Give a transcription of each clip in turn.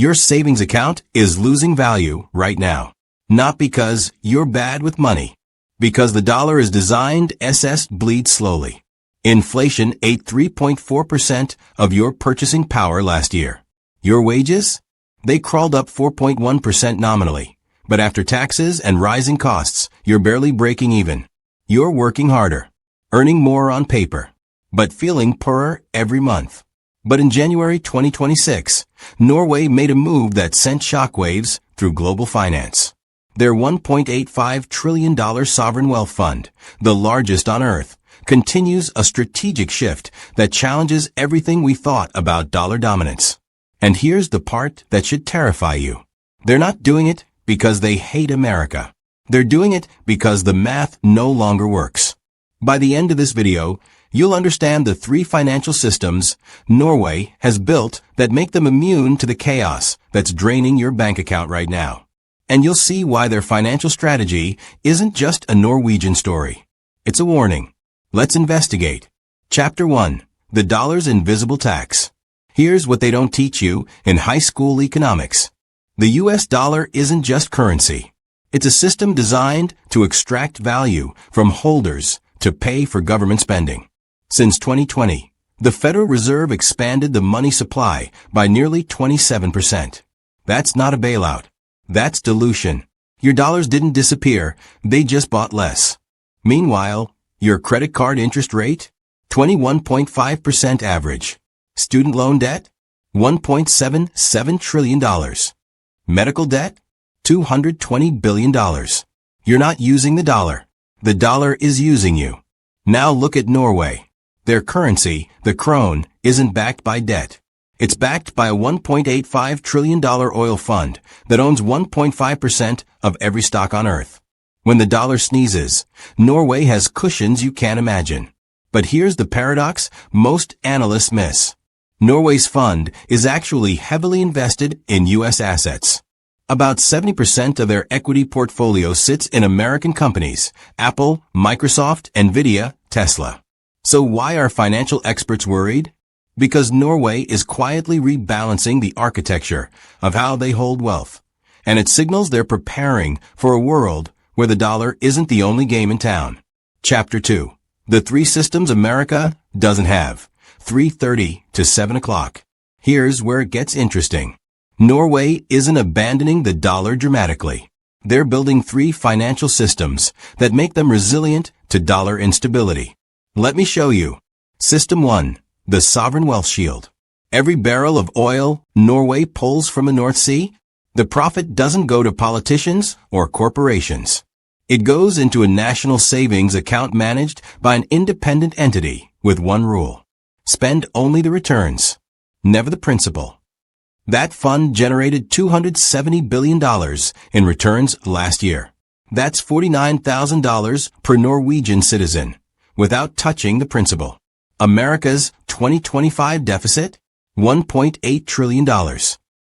Your savings account is losing value right now. Not because you're bad with money. Because the dollar is designed to bleed slowly. Inflation ate 3.4% of your purchasing power last year. Your wages? They crawled up 4.1% nominally. But after taxes and rising costs, you're barely breaking even. You're working harder. Earning more on paper. But feeling poorer every month. But in January 2026, Norway made a move that sent shockwaves through global finance. Their $1.85 trillion sovereign wealth fund, the largest on Earth, continues a strategic shift that challenges everything we thought about dollar dominance. And here's the part that should terrify you. They're not doing it because they hate America. They're doing it because the math no longer works. By the end of this video, you'll understand the 3 financial systems Norway has built that make them immune to the chaos that's draining your bank account right now. And you'll see why their financial strategy isn't just a Norwegian story. It's a warning. Let's investigate. Chapter 1. The dollar's invisible tax. Here's what they don't teach you in high school economics. The US dollar isn't just currency. It's a system designed to extract value from holders to pay for government spending. Since 2020, the Federal Reserve expanded the money supply by nearly 27%. That's not a bailout. That's dilution. Your dollars didn't disappear, they just bought less. Meanwhile, your credit card interest rate? 21.5% average. Student loan debt? $1.77 trillion. Medical debt? $220 billion. You're not using the dollar. The dollar is using you. Now look at Norway. Their currency, the krone, isn't backed by debt. It's backed by a $1.85 trillion oil fund that owns 1.5% of every stock on Earth. When the dollar sneezes, Norway has cushions you can't imagine. But here's the paradox most analysts miss. Norway's fund is actually heavily invested in U.S. assets. About 70% of their equity portfolio sits in American companies, Apple, Microsoft, Nvidia, Tesla. So why are financial experts worried? Because Norway is quietly rebalancing the architecture of how they hold wealth. And it signals they're preparing for a world where the dollar isn't the only game in town. Chapter 2. The 3 systems America doesn't have. 3:30 to 7 o'clock. Here's where it gets interesting. Norway isn't abandoning the dollar dramatically. They're building 3 financial systems that make them resilient to dollar instability. Let me show you. System 1. The Sovereign Wealth Shield. Every barrel of oil Norway pulls from the North Sea, the profit doesn't go to politicians or corporations. It goes into a national savings account managed by an independent entity with one rule. Spend only the returns, never the principal. That fund generated $270 billion in returns last year. That's $49,000 per Norwegian citizen, without touching the principal. America's 2025 deficit? $1.8 trillion.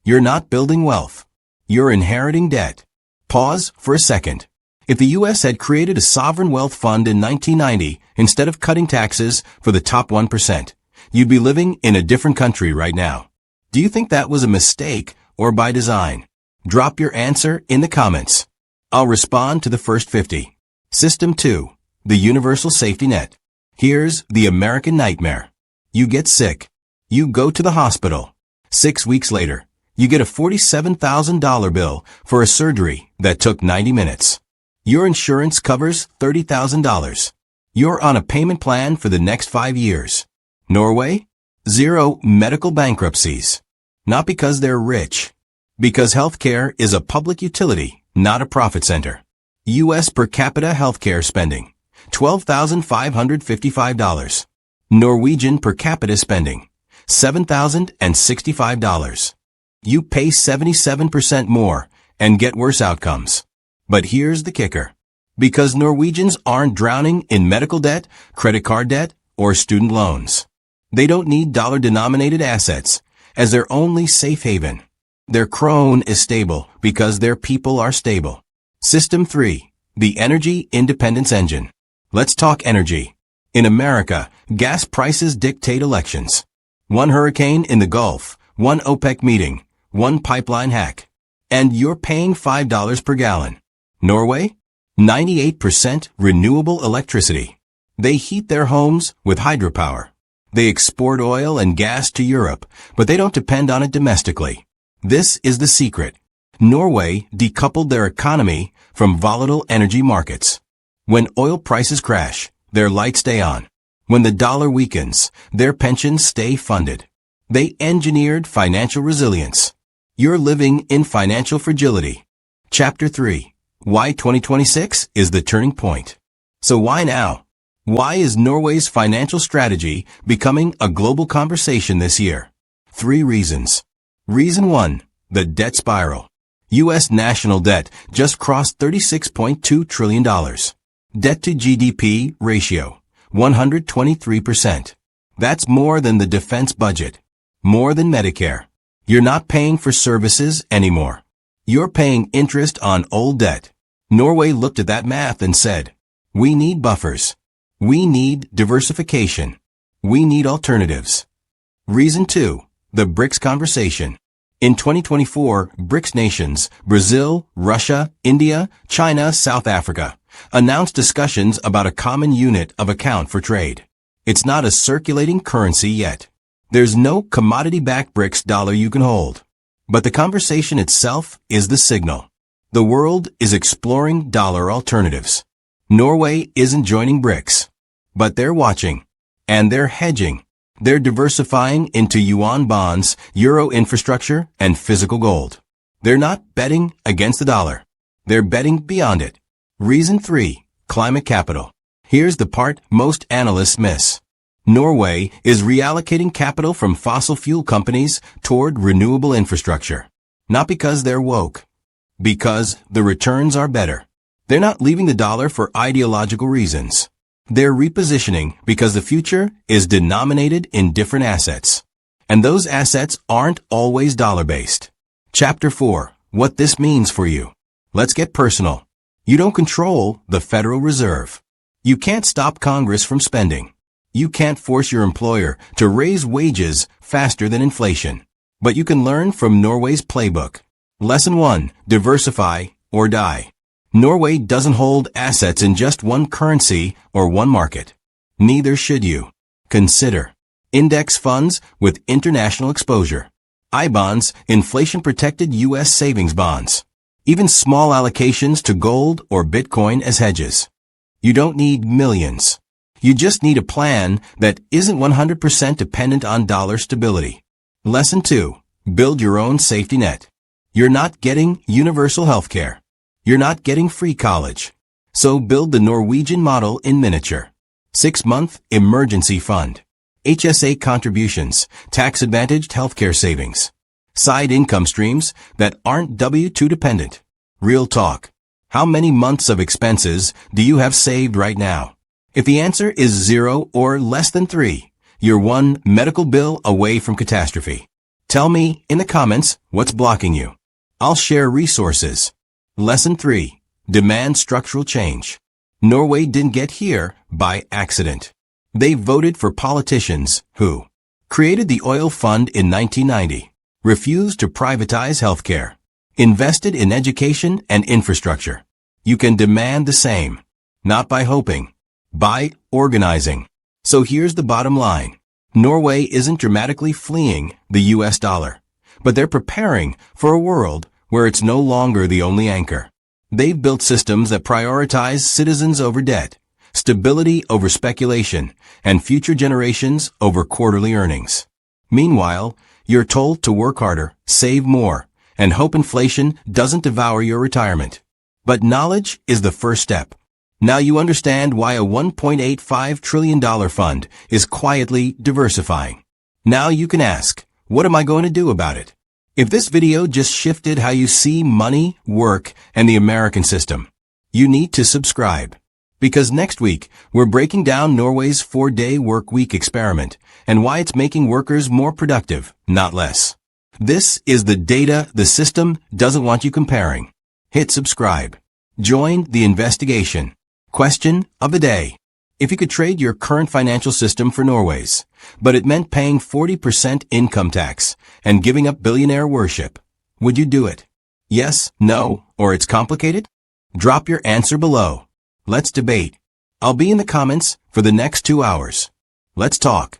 You're not building wealth. You're inheriting debt. Pause for a second. If the U.S. had created a sovereign wealth fund in 1990 instead of cutting taxes for the top 1%, you'd be living in a different country right now. Do you think that was a mistake or by design? Drop your answer in the comments. I'll respond to the first 50. System 2. The Universal Safety Net. Here's the American nightmare. You get sick. You go to the hospital. 6 weeks later, you get a $47,000 bill for a surgery that took 90 minutes. Your insurance covers $30,000. You're on a payment plan for the next 5 years. Norway? 0 medical bankruptcies. Not because they're rich. Because healthcare is a public utility, not a profit center. U.S. per capita healthcare spending. $12,555. Norwegian per capita spending. $7,065. You pay 77% more and get worse outcomes. But here's the kicker. Because Norwegians aren't drowning in medical debt, credit card debt, or student loans. They don't need dollar-denominated assets as their only safe haven. Their krone is stable because their people are stable. System 3. The Energy Independence Engine. Let's talk energy. In America, gas prices dictate elections. One hurricane in the Gulf, one OPEC meeting, one pipeline hack. And you're paying $5 per gallon. Norway? 98% renewable electricity. They heat their homes with hydropower. They export oil and gas to Europe, but they don't depend on it domestically. This is the secret. Norway decoupled their economy from volatile energy markets. When oil prices crash, their lights stay on. When the dollar weakens, their pensions stay funded. They engineered financial resilience. You're living in financial fragility. Chapter 3. Why 2026 is the turning point. So why now? Why is Norway's financial strategy becoming a global conversation this year? 3 reasons. Reason 1. The debt spiral. U.S. national debt just crossed $36.2 trillion. Debt to GDP ratio, 123%. That's more than the defense budget. More than Medicare. You're not paying for services anymore. You're paying interest on old debt. Norway looked at that math and said, we need buffers. We need diversification. We need alternatives. Reason 2. The BRICS conversation. In 2024, BRICS nations, Brazil, Russia, India, China, South Africa, announced discussions about a common unit of account for trade. It's not a circulating currency yet. There's no commodity-backed BRICS dollar you can hold. But the conversation itself is the signal. The world is exploring dollar alternatives. Norway isn't joining BRICS. But they're watching. And they're hedging. They're diversifying into yuan bonds, euro infrastructure, and physical gold. They're not betting against the dollar. They're betting beyond it. Reason 3. Climate capital. Here's the part most analysts miss. Norway is reallocating capital from fossil fuel companies toward renewable infrastructure. Not because they're woke. Because the returns are better. They're not leaving the dollar for ideological reasons. They're repositioning because the future is denominated in different assets. And those assets aren't always dollar-based. Chapter 4. What this means for you. Let's get personal. You don't control the Federal Reserve. You can't stop Congress from spending. You can't force your employer to raise wages faster than inflation. But you can learn from Norway's playbook. Lesson 1. Diversify or die. Norway doesn't hold assets in just one currency or one market. Neither should you. Consider index funds with international exposure. I-bonds, inflation-protected U.S. savings bonds. Even small allocations to gold or Bitcoin as hedges. You don't need millions. You just need a plan that isn't 100% dependent on dollar stability. Lesson 2. Build your own safety net. You're not getting universal healthcare. You're not getting free college. So build the Norwegian model in miniature. 6-month emergency fund. HSA contributions, tax-advantaged healthcare savings. Side income streams that aren't W-2 dependent. Real talk. How many months of expenses do you have saved right now? If the answer is 0 or less than 3, you're one medical bill away from catastrophe. Tell me in the comments what's blocking you. I'll share resources. Lesson 3. Demand structural change. Norway didn't get here by accident. They voted for politicians who created the oil fund in 1990, refused to privatize healthcare, invested in education and infrastructure. You can demand the same, not by hoping, by organizing. So here's the bottom line. Norway isn't dramatically fleeing the US dollar, but they're preparing for a world where it's no longer the only anchor. They've built systems that prioritize citizens over debt, stability over speculation, and future generations over quarterly earnings. Meanwhile, you're told to work harder, save more, and hope inflation doesn't devour your retirement. But knowledge is the first step. Now you understand why a $1.85 trillion fund is quietly diversifying. Now you can ask, what am I going to do about it? If this video just shifted how you see money, work, and the American system, you need to subscribe. Because next week, we're breaking down Norway's 4-day work week experiment and why it's making workers more productive, not less. This is the data the system doesn't want you comparing. Hit subscribe. Join the investigation. Question of the day. If you could trade your current financial system for Norway's, but it meant paying 40% income tax and giving up billionaire worship, Would you do it? Yes, no, or it's complicated? Drop your answer below. Let's debate. I'll be in the comments for the next 2 hours. Let's talk.